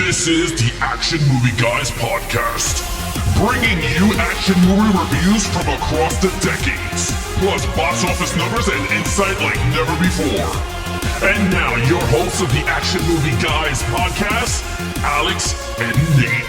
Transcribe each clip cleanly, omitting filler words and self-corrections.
This is the Action Movie Guys podcast, bringing you action movie reviews from across the decades, plus box office numbers and insight like never before. And now, your hosts of the Action Movie Guys podcast, Alex and Nate.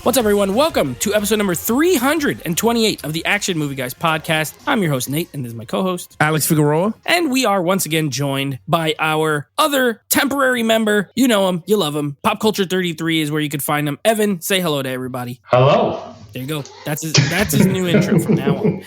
What's up, everyone? Welcome to episode number 328 of the Action Movie Guys podcast. I'm your host, Nate, and this is my co-host, Alex Figueroa. And we are once again joined by our other temporary member. You know him, you love him. Pop Culture 33 is where you could find him. Evan, say hello to everybody. Hello. There you go. That's his new intro from now on.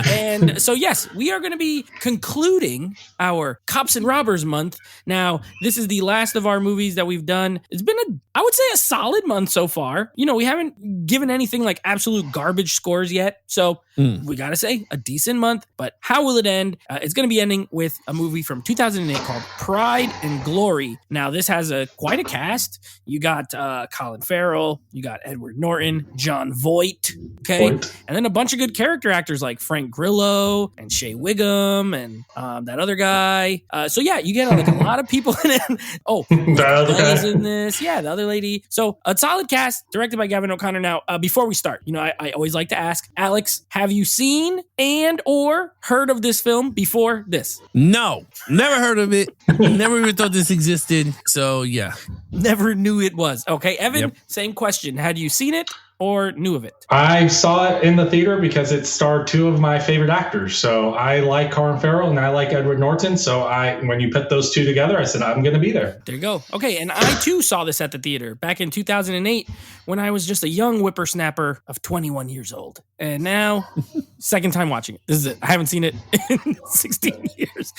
And so, yes, we are going to be concluding our Cops and Robbers month. Now, this is the last of our movies that we've done. It's been I would say a solid month so far. You know, we haven't given anything like absolute garbage scores yet. So we got to say a decent month. But how will it end? It's going to be ending with a movie from 2008 called Pride and Glory. Now, this has quite a cast. You got Colin Farrell. You got Edward Norton, Jon Voight. Okay, and then a bunch of good character actors like Frank Grillo and Shea Whigham and that other guy. So yeah, you get like a lot of people in it. Oh, Bella's in this. Yeah, the other lady. So a solid cast, directed by Gavin O'Connor. Now, before we start, you know, I always like to ask Alex, have you seen and or heard of this film before this? No, never heard of it. Never even thought this existed. So yeah, never knew it was. Okay, Evan, Same question. Had you seen it or knew of it? I saw it in the theater because it starred two of my favorite actors. So I like Colin Farrell and I like Edward Norton. So when you put those two together, I said, I'm going to be there. There you go. Okay. And I too saw this at the theater back in 2008 when I was just a young whippersnapper of 21 years old. And now, second time watching it. This is it. I haven't seen it in 16 years.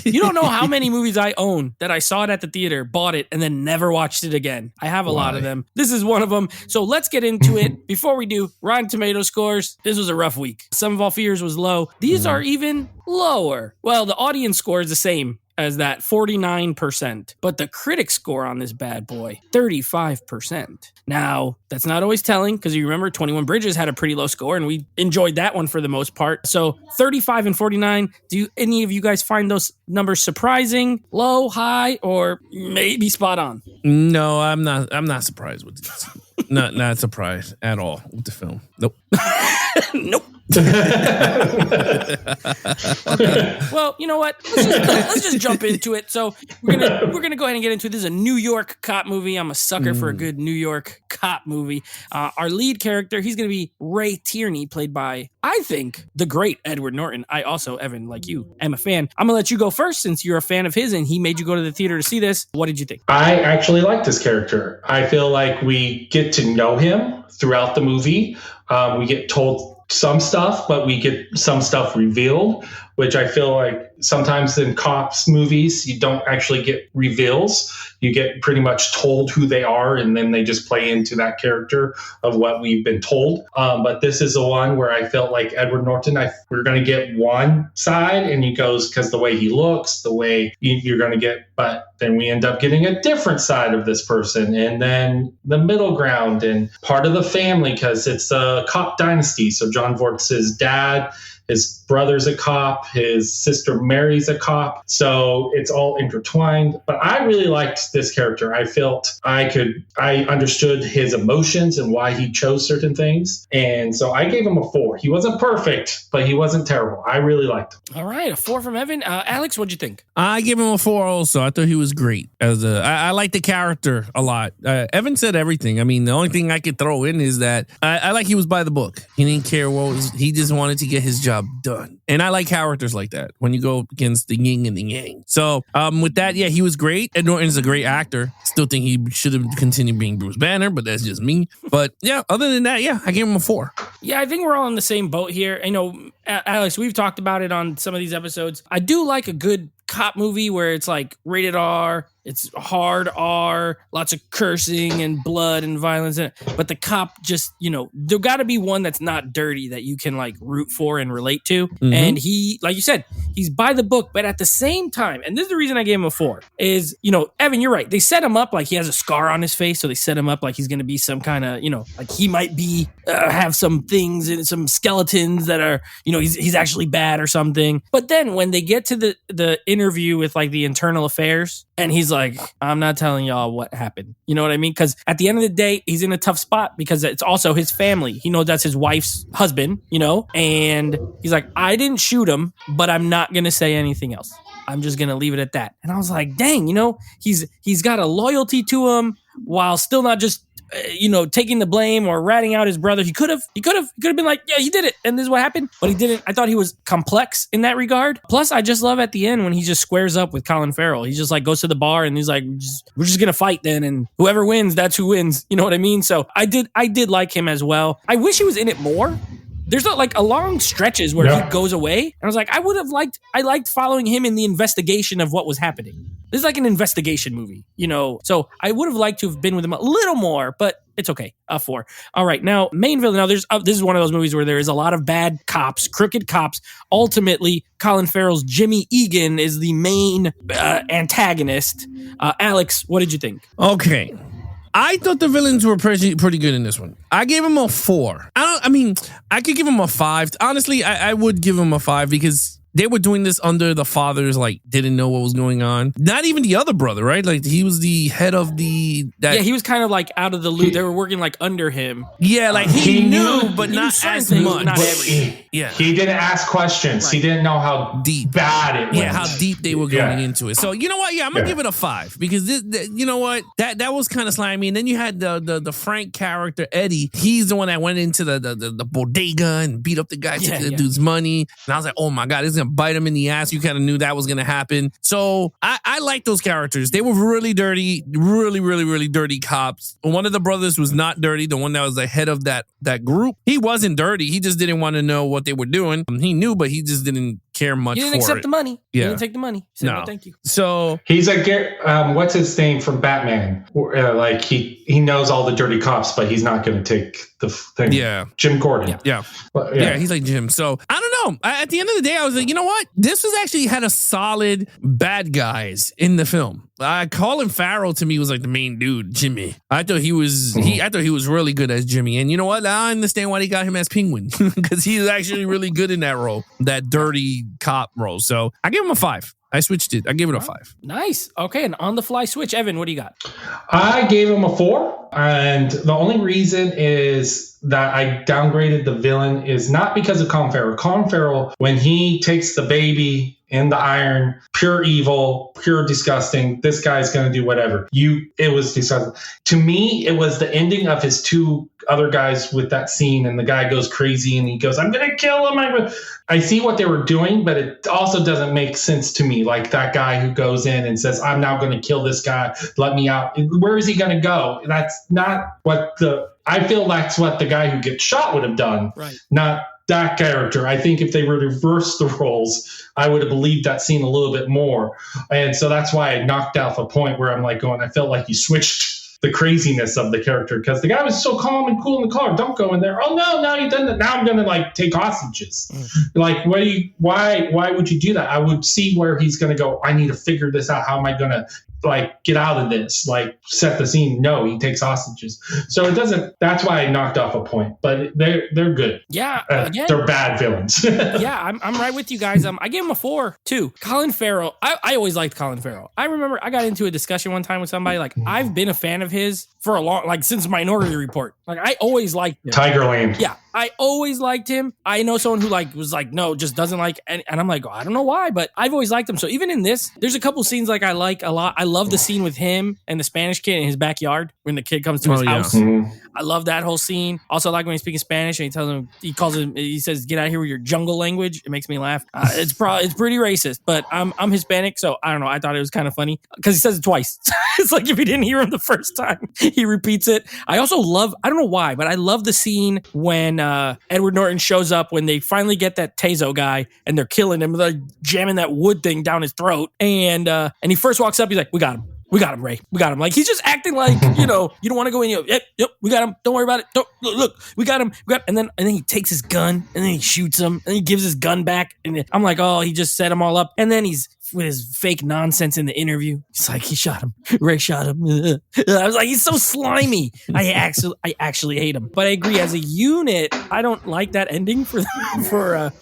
You don't know how many movies I own that I saw it at the theater, bought it, and then never watched it again. I have a lot of them. This is one of them. So let's get into it. Before we do, Rotten Tomato scores. This was a rough week. Sum of All Fears was low. These are even lower. Well, the audience score is the same as that, 49%. But the critic score on this bad boy, 35%. Now, that's not always telling, because you remember 21 Bridges had a pretty low score, and we enjoyed that one for the most part. So 35 and 49, do any of you guys find those numbers surprising, low, high, or maybe spot on? No, I'm not surprised with this. Not surprised at all with the film. Nope. Nope. Okay. Well, you know what? Let's just jump into it. So we're gonna go ahead and get into it. This is a New York cop movie. I'm a sucker for a good New York cop movie. Our lead character, he's gonna be Ray Tierney, played by, I think, the great Edward Norton. I also, Evan, like you, am a fan. I'm gonna let you go first since you're a fan of his and he made you go to the theater to see this. What did you think? I actually like this character. I feel like we get to know him throughout the movie. We get told some stuff, but we get some stuff revealed, which I feel like sometimes in cops movies, you don't actually get reveals. You get pretty much told who they are, and then they just play into that character of what we've been told. But this is the one where I felt like Edward Norton, we're going to get one side, and he goes, because the way he looks, the way you're going to get, but then we end up getting a different side of this person, and then the middle ground, and part of the family, because it's a cop dynasty. So Jon Voight's his dad, his brother's a cop, his sister Mary's a cop. So it's all intertwined. But I really liked this character. I felt I understood his emotions and why he chose certain things. And so I gave him a 4. He wasn't perfect, but he wasn't terrible. I really liked him. All right, a 4 from Evan. Alex, what'd you think? I give him a 4 also. I thought he was great. I like the character a lot. Evan said everything. I mean, the only thing I could throw in is that I like he was by the book. He didn't care he just wanted to get his job done. And I like characters like that when you go against the yin and the yang. So with that, yeah, he was great. Ed Norton's a great actor. Still think he should have continued being Bruce Banner, but that's just me. But yeah, other than that, yeah, I gave him a 4. Yeah, I think we're all in the same boat here. You know, Alex, we've talked about it on some of these episodes. I do like a good cop movie where it's like rated R, it's hard R, lots of cursing and blood and violence in it. But the cop just, you know, there got to be one that's not dirty that you can like root for and relate to. Mm-hmm. And he, like you said, he's by the book, but at the same time, and this is the reason I gave him a 4, is, you know, Evan, you're right. They set him up like he has a scar on his face. So they set him up like he's going to be some kind of, you know, like he might be, have some things and some skeletons that are, you know, he's actually bad or something. But then when they get to the interview with like the internal affairs and he's like, I'm not telling y'all what happened. You know what I mean? Because at the end of the day, he's in a tough spot because it's also his family. He knows that's his wife's husband, you know? And he's like, I didn't shoot him, but I'm not going to say anything else. I'm just going to leave it at that. And I was like, dang, you know, he's got a loyalty to him while still not just, taking the blame or ratting out his brother. He could have been like, yeah, he did it. And this is what happened. But he didn't. I thought he was complex in that regard. Plus, I just love at the end when he just squares up with Colin Farrell. He just like goes to the bar and he's like, we're just going to fight then. And whoever wins, that's who wins. You know what I mean? So I did like him as well. I wish he was in it more. There's not like a long stretches where he goes away. And I was like, I liked following him in the investigation of what was happening. This is like an investigation movie, so I would have liked to have been with him a little more, but it's okay. 4. All right. Now, main villain. Now, this is one of those movies where there is a lot of bad cops, crooked cops. Ultimately, Colin Farrell's Jimmy Egan is the main antagonist. Alex, what did you think? Okay. I thought the villains were pretty good in this one. I gave him a 4. I could give him a 5. Honestly, I would give him a 5 because they were doing this under the father's, didn't know what was going on. Not even the other brother, right? Like, he was the head of he was kind of out of the loop. They were working under him. Yeah, he knew, but not as much. Not everything. Yeah. He didn't ask questions. Right. He didn't know how deep bad it was. Yeah, how deep they were going into it. So, you know what? Yeah, I'm going to give it a 5 because, you know what? That was kind of slimy. And then you had the Frank character, Eddie. He's the one that went into the bodega and beat up the guy, took the dude's money. And I was like, oh my God, it's going to bite him in the ass. You kind of knew that was going to happen. So I like those characters. They were really dirty, really, really, really dirty cops. One of the brothers was not dirty. The one that was the head of that group, he wasn't dirty. He just didn't want to know what they were doing. He knew, but he just didn't care much. He didn't accept the money. Yeah. He didn't take the money. He said, no, thank you. So he's what's his name from Batman? He knows all the dirty cops, but he's not going to take the thing. Yeah. Jim Gordon. Yeah. Yeah, he's like Jim. So I don't know. At the end of the day, I was like, you know what? This was actually had a solid bad guys in the film. Colin Farrell to me was like the main dude, Jimmy. I thought he was really good as Jimmy. And you know what? I understand why they got him as Penguin because he's actually really good in that role, that dirty cop role. So I gave him a 5. I switched it. I gave it a 5. Nice. Okay, an on-the-fly switch. Evan, what do you got? I gave him a 4, and the only reason is that I downgraded the villain is not because of Colin Farrell. Colin Farrell, when he takes the baby in the iron, pure evil, pure disgusting. This guy's going to do whatever. It was disgusting. To me, it was the ending of his 2 other guys with that scene, and the guy goes crazy and he goes, I'm going to kill him. I see what they were doing, but it also doesn't make sense to me. Like that guy who goes in and says, I'm now going to kill this guy. Let me out. Where is he going to go? That's not what I feel that's what the guy who gets shot would have done. Right. Not that character. I think if they were to reverse the roles, I would have believed that scene a little bit more. And so that's why I knocked off a point where I'm I felt like you switched the craziness of the character because the guy was so calm and cool in the car. Don't go in there. Oh no, now you've done that. Now I'm going to take hostages. Why would you do that? I would see where he's going to go. I need to figure this out. How am I going to get out of this, set the scene? No, he takes hostages. So it doesn't, that's why I knocked off a point, but they're good. Yeah. They're bad villains. Yeah, I'm right with you guys. I gave him a 4 too. Colin Farrell. I always liked Colin Farrell. I remember I got into a discussion one time with somebody, I've been a fan of his for a long, since Minority Report. I always liked him. Tigerland. Yeah. I always liked him. I know someone who was no, just doesn't like, and I'm like, I don't know why, but I've always liked him. So even in this, there's a couple scenes I like a lot. I love the scene with him and the Spanish kid in his backyard when the kid comes to his house. Mm-hmm. I love that whole scene. Also like when he's speaking Spanish and he says, get out of here with your jungle language. It makes me laugh. It's pretty racist, but I'm Hispanic. So I don't know. I thought it was kind of funny because he says it twice. It's like if you didn't hear him the first time, he repeats it. I also love, I don't know why, but I love the scene when Edward Norton shows up when they finally get that Tezo guy and they're killing him. They're jamming that wood thing down his throat. And he first walks up. He's like, we got him. We got him, Ray. We got him. He's just acting like, you don't want to go in. Yep, we got him. Don't worry about it. Look, we got him. And then he takes his gun and then he shoots him and he gives his gun back. And I'm like, oh, he just set them all up. And then he's with his fake nonsense in the interview. He's like, he shot him. Ray shot him. I was like, he's so slimy. I actually hate him. But I agree, as a unit, I don't like that ending for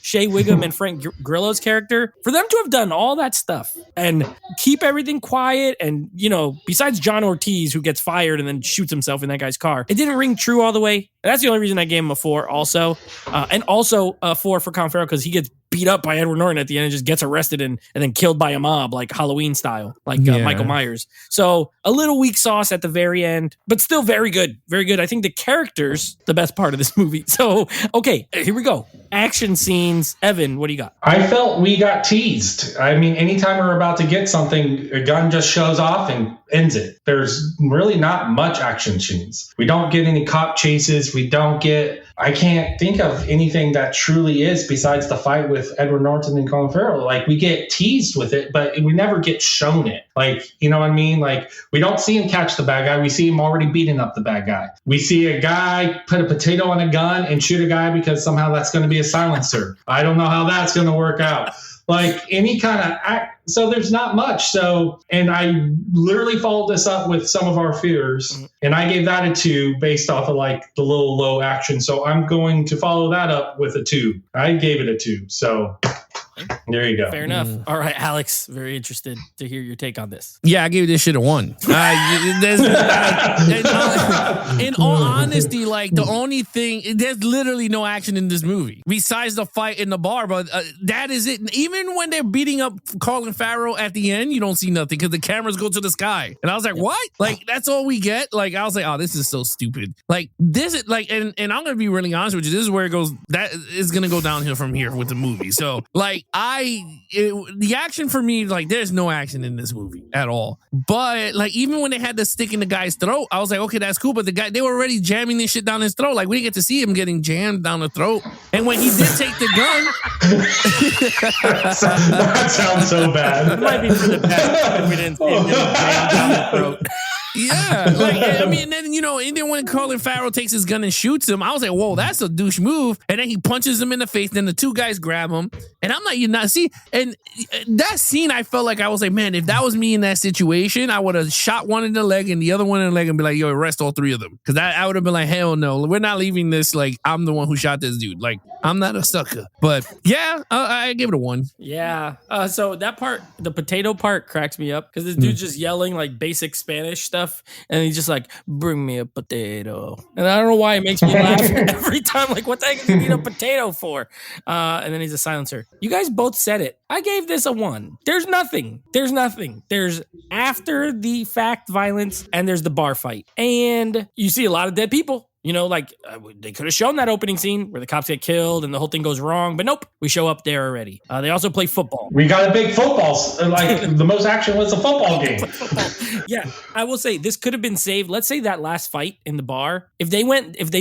Shea Wiggum and Frank Grillo's character. For them to have done all that stuff and keep everything quiet, and, you know, besides John Ortiz, who gets fired and then shoots himself in that guy's car, it didn't ring true all the way. That's the only reason I gave him a 4 also. And also a 4 for Colin Farrell, because he gets beat up by Edward Norton at the end and just gets arrested and then killed by a mob, like Halloween style, like Michael Myers. So a little weak sauce at the very end, but still very good. Very good. I think the character's the best part of this movie. So, okay, here we go. Action scenes. Evan, what do you got? I felt we got teased. I mean, anytime we're about to get something, a gun just shows off and ends it. There's really not much action scenes. We don't get any cop chases. We don't get... I can't think of anything that truly is besides the fight with Edward Norton and Colin Farrell. Like, we get teased with it, but we never get shown it. Like, you know what I mean? Like, we don't see him catch the bad guy. We see him already beating up the bad guy. We see a guy put a potato on a gun and shoot a guy because somehow that's going to be a silencer. I don't know how that's going to work out. Like, any kind of act. So there's not much. So, and I literally followed this up with Some of Our Fears, and I gave that a 2 based off of like the little low action. So I'm going to follow that up with a 2. I gave it a 2. So there you go. Fair enough. All right, Alex, very interested to hear your take on this. Yeah, I gave this shit a 1. In all honesty, like, the only thing, there's literally no action in this movie besides the fight in the bar, but that is it. Even when they're beating up Colin Farrell at the end, you don't see nothing because the cameras go to the sky. And I was like, what? Like, that's all we get? Like, I was like, oh, this is so stupid. Like, this is like, and I'm going to be really honest with you, this is where it goes, that is going to go downhill from here with the movie. So, like, the action for me, like, there's no action in this movie at all. But like, even when they had the stick in the guy's throat, I was like, okay, that's cool. But the guy, they were already jamming this shit down his throat. Like, we didn't get to see him getting jammed down the throat. And when he did take the gun, that sounds so bad. It might be for the best if we didn't see him getting jammed down the throat. Yeah, like, I mean, and then, you know, and then when Colin Farrell takes his gun and shoots him, I was like, whoa, that's a douche move. And then he punches him in the face. Then the two guys grab him, and I'm like, you not see. And that scene, I felt like I was like, man, if that was me in that situation, I would have shot one in the leg and the other one in the leg and be like, yo, arrest all 3 of them, because I would have been like, hell no, we're not leaving this. Like, I'm the one who shot this dude. Like, I'm not a sucker. But yeah, I give it a 1. Yeah. So that part, the potato part, cracks me up because this dude's just yelling like basic Spanish stuff. And he's just like, bring me a potato. And I don't know why it makes me laugh every time. Like, what the heck does he need a potato for? And then he's a silencer. You guys both said it. I gave this a 1. There's nothing. There's after the fact violence, and there's the bar fight. And you see a lot of dead people. You know, like, they could have shown that opening scene where the cops get killed and the whole thing goes wrong, but nope, we show up there already. They also play football. We got a big football, like, the most action was a football game. Yeah, I will say, this could have been saved. Let's say that last fight in the bar, if they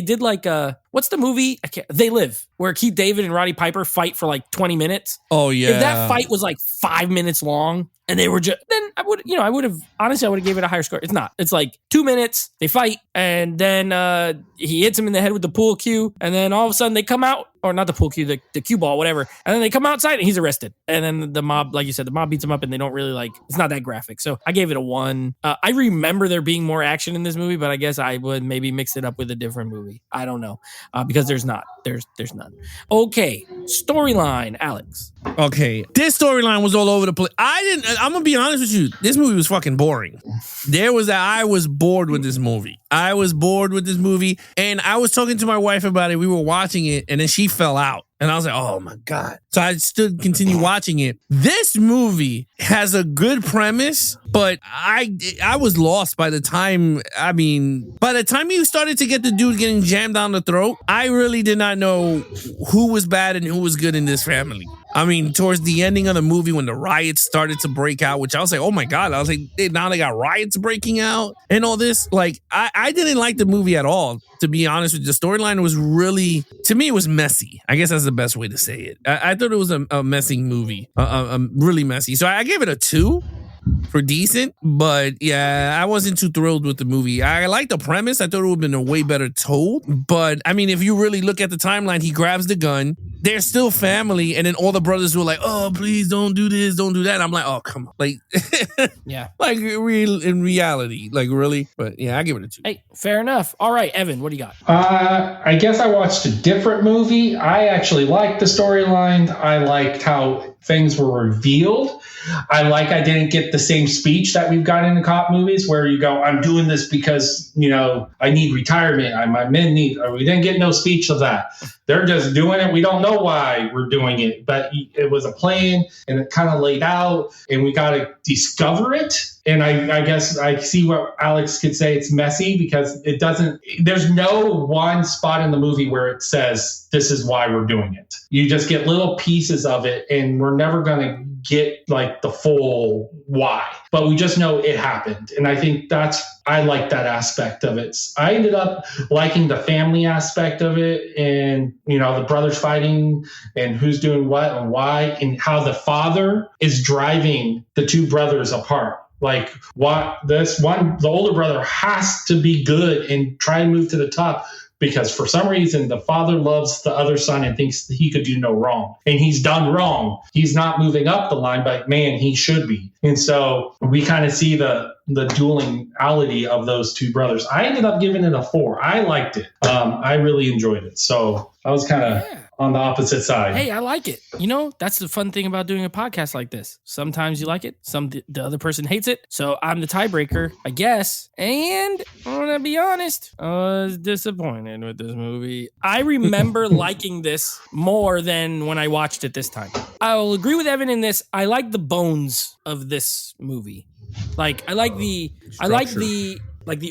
did like, what's the movie? They Live, where Keith David and Roddy Piper fight for like 20 minutes. Oh, yeah. If that fight was like 5 minutes long, and they were just, then I would have gave it a higher score. It's not. It's like 2 minutes, they fight, and then he hits him in the head with the pool cue, and then all of a sudden they come out, or not the pool cue, the cue ball, whatever, and then they come outside and he's arrested. And then the mob, like you said, the mob beats him up, and they don't really like, it's not that graphic. So I gave it a 1. I remember there being more action in this movie, but I guess I would maybe mix it up with a different movie. I don't know. Because there's not. There's none. Okay. Storyline, Alex. Okay. This storyline was all over the place. I'm going to be honest with you. This movie was fucking boring. I was bored with this movie. And I was talking to my wife about it. We were watching it, and then she fell out. And I was like, oh my God. So I continued watching it. This movie has a good premise, but I was lost by the time you started to get the dude getting jammed down the throat, I really did not know who was bad and who was good in this family. I mean, towards the ending of the movie, when the riots started to break out, which I was like, oh my God, I was like, now they got riots breaking out and all this. Like, I didn't like the movie at all, to be honest with you. The storyline was really, to me, it was messy. I guess that's the best way to say it. I thought it was a messy movie, really messy. So I gave it a 2. for decent, but yeah, I wasn't too thrilled with the movie. I like the premise. I thought it would have been a way better told. But I mean, if you really look at the timeline, he grabs the gun. They're still family, and then all the brothers were like, "Oh, please don't do this, don't do that." And I'm like, "Oh, come on!" Like, Yeah. like in reality, like really. But yeah, I give it a 2. Hey, fair enough. All right, Evan, what do you got? I guess I watched a different movie. I actually liked the storyline. I liked how things were revealed. I didn't get the same speech that we've got in the cop movies where you go, I'm doing this because, I need retirement. My men need, we didn't get no speech of that. They're just doing it. We don't know why we're doing it, but it was a plan and it kind of laid out and we got to discover it. And I guess I see what Alex could say. It's messy because there's no one spot in the movie where it says, this is why we're doing it. You just get little pieces of it and we're never going to get like the full why, but we just know it happened. And I think I like that aspect of it. I ended up liking the family aspect of it and, the brothers fighting and who's doing what and why and how the father is driving the two brothers apart. Like the older brother has to be good and try and move to the top because for some reason the father loves the other son and thinks that he could do no wrong. And he's done wrong. He's not moving up the line, but man, he should be. And so we kind of see the duality of those two brothers. I ended up giving it a 4. I liked it. I really enjoyed it. So I was kind of on the opposite side. Hey, I like it. That's the fun thing about doing a podcast like this. Sometimes you like it. The other person hates it. So I'm the tiebreaker, I guess. And I'm going to be honest, I was disappointed with this movie. I remember liking this more than when I watched it this time. I'll agree with Evan in this. I like the bones of this movie. Like I like the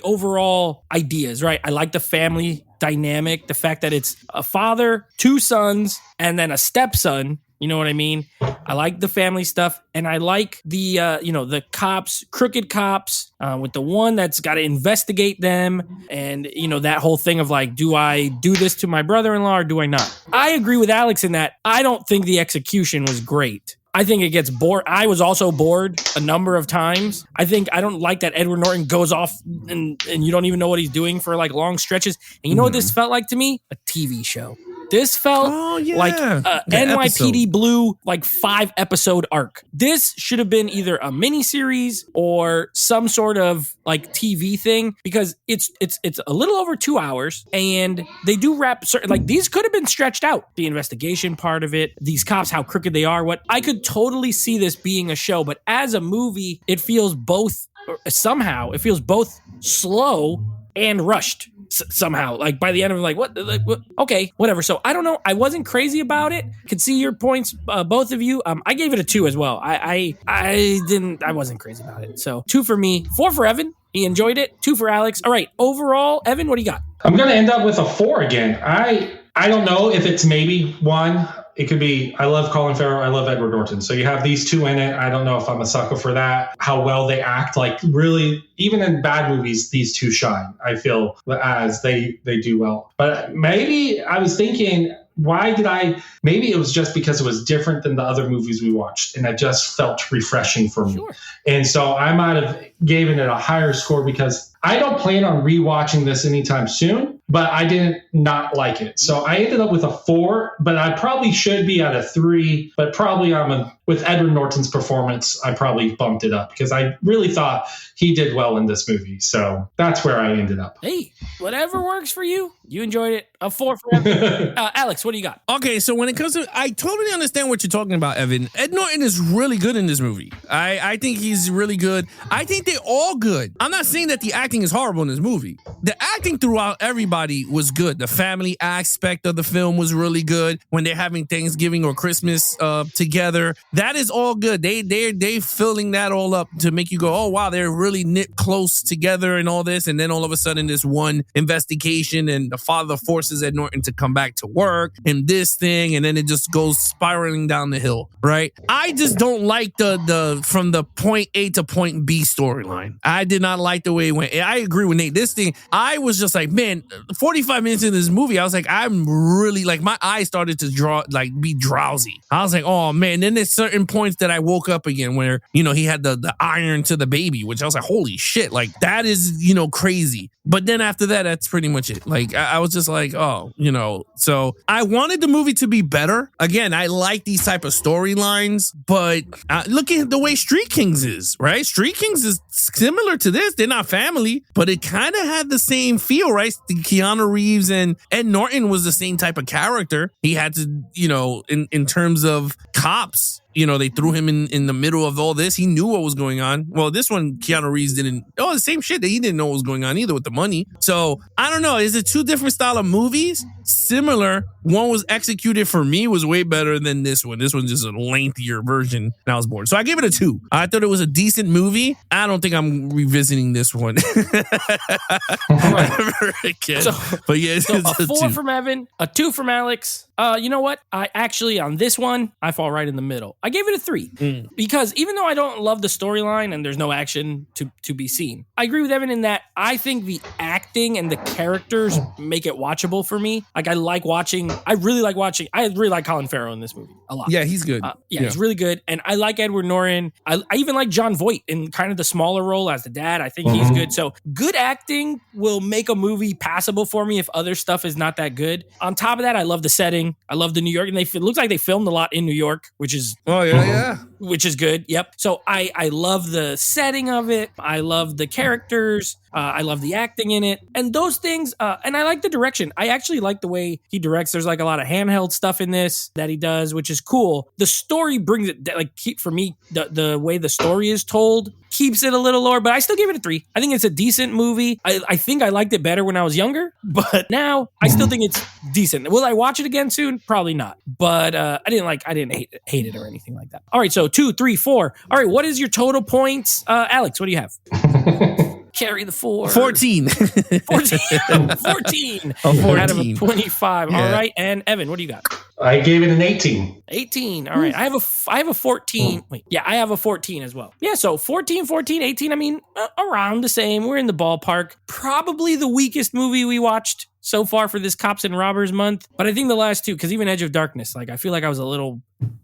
overall ideas, right? I like the family dynamic, the fact that it's a father, 2 sons, and then a stepson. You know what I mean? I like the family stuff, and I like the the cops, crooked cops, with the one that's got to investigate them, and that whole thing of like, do I do this to my brother-in-law or do I not? I agree with Alex in that I don't think the execution was great. I think it gets bored. I was also bored a number of times. I don't like that Edward Norton goes off and you don't even know what he's doing for like long stretches. And you know what this felt like to me? A TV show. This felt like NYPD episode. Blue, like 5-episode arc. This should have been either a miniseries or some sort of like TV thing because it's a little over 2 hours and they do wrap like these could have been stretched out. The investigation part of it, these cops, how crooked they are. What I could totally see this being a show, but as a movie, it feels both slow and rushed. Somehow, like by the end of it, like what, okay, whatever. So I don't know. I wasn't crazy about it. Could see your points, both of you. I gave it a 2 as well. I wasn't crazy about it. So 2 for me, 4 for Evan. He enjoyed it. 2 for Alex. All right. Overall, Evan, what do you got? I'm going to end up with a 4 again. I don't know if it's maybe 1. It could be, I love Colin Farrell, I love Edward Norton. So you have these 2 in it. I don't know if I'm a sucker for that, how well they act. Like really, even in bad movies, these 2 shine, I feel, as they do well. But maybe I was thinking, maybe it was just because it was different than the other movies we watched and it just felt refreshing for me. Sure. And so I might have given it a higher score because I don't plan on rewatching this anytime soon, but I didn't not like it. So I ended up with a 4, but I probably should be at a 3, but probably with Edward Norton's performance, I probably bumped it up because I really thought he did well in this movie. So that's where I ended up. Hey, whatever works for you. You enjoyed it. A 4 for Evan. Alex, what do you got? Okay, so when it comes to, I totally understand what you're talking about, Evan. Ed Norton is really good in this movie. I think he's really good. I think they're all good. I'm not saying that the acting is horrible in this movie. The acting throughout everybody was good. The family aspect of the film was really good. When they're having Thanksgiving or Christmas together, that is all good. They filling that all up to make you go, oh wow, they're really knit close together and all this. And then all of a sudden, this one investigation and the father forces Ed Norton to come back to work and this thing, and then it just goes spiraling down the hill, right? I just don't like the from the point A to point B storyline. I did not like the way it went. I agree with Nate. This thing, I was just like, man, 45 minutes in this movie, I was like, I'm really like, my eyes started to be drowsy. I was like, oh man. Then there's certain points that I woke up again where, he had the iron to the baby, which I was like, holy shit, like that is, crazy. But then after that, that's pretty much it. Like, I was just like, oh, so I wanted the movie to be better. Again, I like these type of storylines, but look at the way Street Kings is, right? Street Kings is similar to this. They're not family, but it kind of had the same feel, right? Keanu Reeves and Ed Norton was the same type of character. He had to, in terms of cops, they threw him in the middle of all this. He knew what was going on. Well, this one, Keanu Reeves didn't. Oh, the same shit that he didn't know what was going on either with the money. So I don't know. Is it two different style of movies? Similar. One was executed for me was way better than this one. This one's just a lengthier version, and I was bored. So I gave it a 2. I thought it was a decent movie. I don't think I'm revisiting this one. Again. But yeah, so a 4 from Evan, a 2 from Alex. You know what? I actually, on this one, I fall right in the middle. I gave it a 3 because even though I don't love the storyline and there's no action to be seen, I agree with Evan in that I think the acting and the characters make it watchable for me. Like I really like Colin Farrell in this movie a lot. Yeah, he's good. He's really good. And I like Edward Norton. I even like John Voight in kind of the smaller role as the dad. I think he's good. So good acting will make a movie passable for me if other stuff is not that good. On top of that, I love the setting. I love the New York, and it looks like they filmed a lot in New York, which is which is good. Yep. So I love the setting of it. I love the characters. I love the acting in it, and those things. And I like the direction. I actually like the way he directs. There's like a lot of handheld stuff in this that he does, which is cool. The story brings it for me. The way the story is told keeps it a little lower, but I still give it a 3. I think it's a decent movie. I think I liked it better when I was younger, but now I still think it's decent. Will I watch it again soon? Probably not. But I didn't hate it or anything like that. All right, so 2, 3, 4. All right, what is your total points? Alex, what do you have? Carry the 4. 14. 14 out of a 25. Yeah. All right, and Evan, what do you got? I gave it an 18. 18. All right. I have a 14. Wait. Yeah, I have a 14 as well. Yeah, so 14, 18. I mean, around the same. We're in the ballpark. Probably the weakest movie we watched so far for this Cops and Robbers month. But I think the last two, because even Edge of Darkness, like I feel like I was a little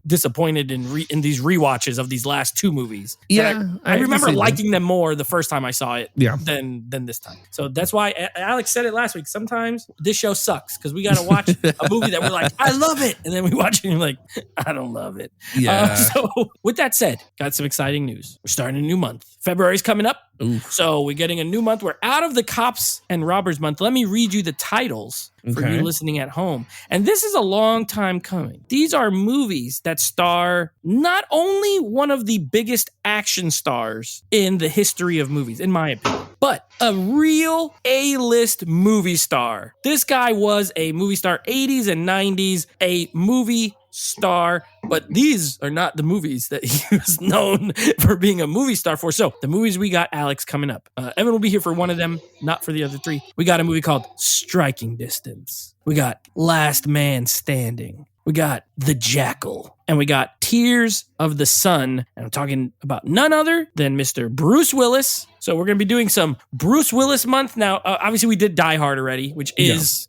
disappointed in these rewatches of these last 2 movies. Yeah, I remember liking them more the first time I saw it than this time. So that's why Alex said it last week. Sometimes this show sucks because we got to watch a movie that we're like, I love it. And then we watch it and you're like, I don't love it. Yeah. So with that said, got some exciting news. We're starting a new month. February's coming up. Oof. So we're getting a new month. We're out of the Cops and Robbers month. Let me read you the titles for you listening at home. And this is a long time coming. These are movies that star not only one of the biggest action stars in the history of movies, in my opinion, but a real A-list movie star. This guy was a movie star 80s and 90s, a movie star, but these are not the movies that he was known for being a movie star for. So the movies we got, Alex, coming up. Evan will be here for one of them, not for the other 3. We got a movie called Striking Distance. We got Last Man Standing. We got The Jackal. And we got Tears of the Sun. And I'm talking about none other than Mr. Bruce Willis. So we're going to be doing some Bruce Willis month. Now, obviously we did Die Hard already, which is,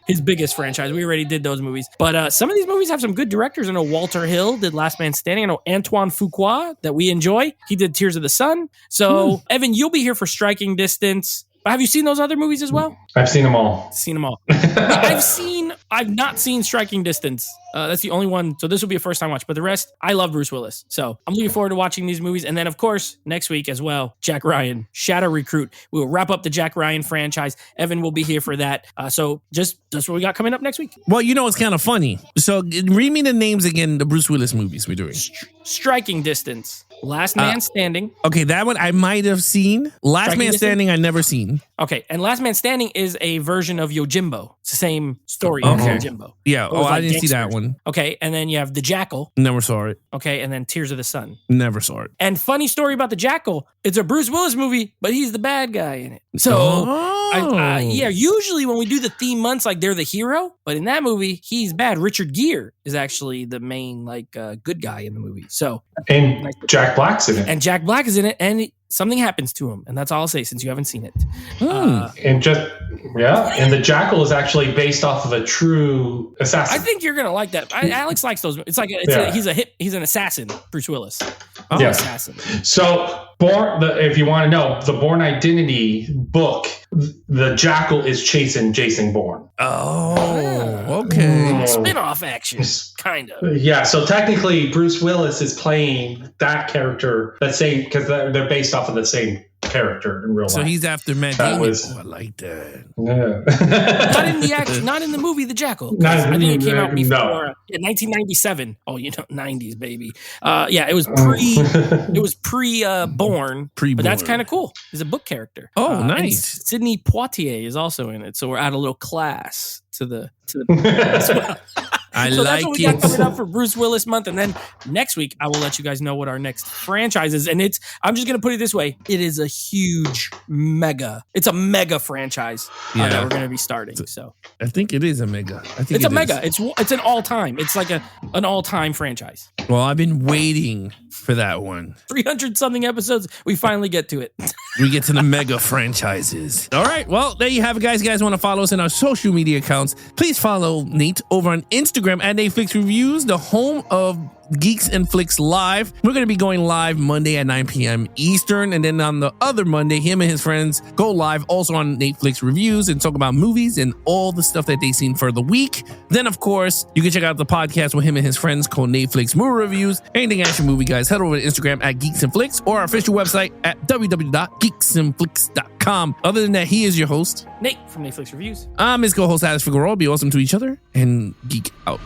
his biggest franchise. We already did those movies. But some of these movies have some good directors. I know Walter Hill did Last Man Standing. I know Antoine Fuqua that we enjoy. He did Tears of the Sun. So Evan, you'll be here for Striking Distance. Have you seen those other movies as well? I've seen them all. I've not seen Striking Distance. That's the only one. So this will be a first time watch. But the rest, I love Bruce Willis. So I'm looking forward to watching these movies. And then, of course, next week as well, Jack Ryan, Shadow Recruit. We will wrap up the Jack Ryan franchise. Evan will be here for that. So just that's what we got coming up next week. Well, it's kind of funny. So read me the names again, the Bruce Willis movies we're doing. Striking Distance. Last Man Standing. Okay, that one I might have seen. Last Man Standing I never seen. Okay, and Last Man Standing is a version of Yojimbo. It's the same story as Yojimbo. Yeah, I didn't see that one. Okay, and then you have The Jackal. Never saw it. Okay, and then Tears of the Sun. Never saw it. And funny story about The Jackal, it's a Bruce Willis movie, but he's the bad guy in it. So, usually when we do the theme months, like they're the hero, but in that movie, he's bad. Richard Gere is actually the main good guy in the movie. So, and Jack Jack Black's in it. And Jack Black is in it, and something happens to him, and that's all I'll say since you haven't seen it. And the Jackal is actually based off of a true assassin. I think you're gonna like that. Alex likes those. It's like he's an assassin, Bruce Willis. Assassin. So, if you want to know, the Bourne Identity book, the Jackal is chasing Jason Bourne. Oh, okay. Spin-off action, kind of. Yeah, so technically Bruce Willis is playing that character, that same, because they're based off of the same character in real life. So he's after Matt Damon. I like that. Yeah. Not in the movie The Jackal. Not I think it came out before. No. 1997. Oh, 90s, baby. It was pre-born. But that's kind of cool. He's a book character. Oh, nice. Sidney Poitier is also in it. So we're at a little class to the as well. So that's what we got coming up for Bruce Willis month. And then next week, I will let you guys know what our next franchise is. And I'm just going to put it this way. It is a huge it's a mega franchise that we're going to be starting. So I think it is a mega. It's a mega. It's an all-time. It's like an all-time franchise. Well, I've been waiting for that one. 300 something episodes. We finally get to it. We get to the mega franchises. All right. Well, there you have it, guys. You guys want to follow us in our social media accounts? Please follow Nate over on Instagram at Netflix Reviews, the home of Geeks and Flicks Live. We're going to be going live Monday at 9 p.m. Eastern. And then on the other Monday, him and his friends go live also on Netflix Reviews and talk about movies and all the stuff that they've seen for the week. Then, of course, you can check out the podcast with him and his friends called Netflix Movie Reviews. Anything action movie, guys, head over to Instagram at Geeks and Flicks or our official website at www.geeksandflicks.com. Other than that, he is your host, Nate from Netflix Reviews. I'm his co-host, Alex Figueroa. Be awesome to each other and geek out.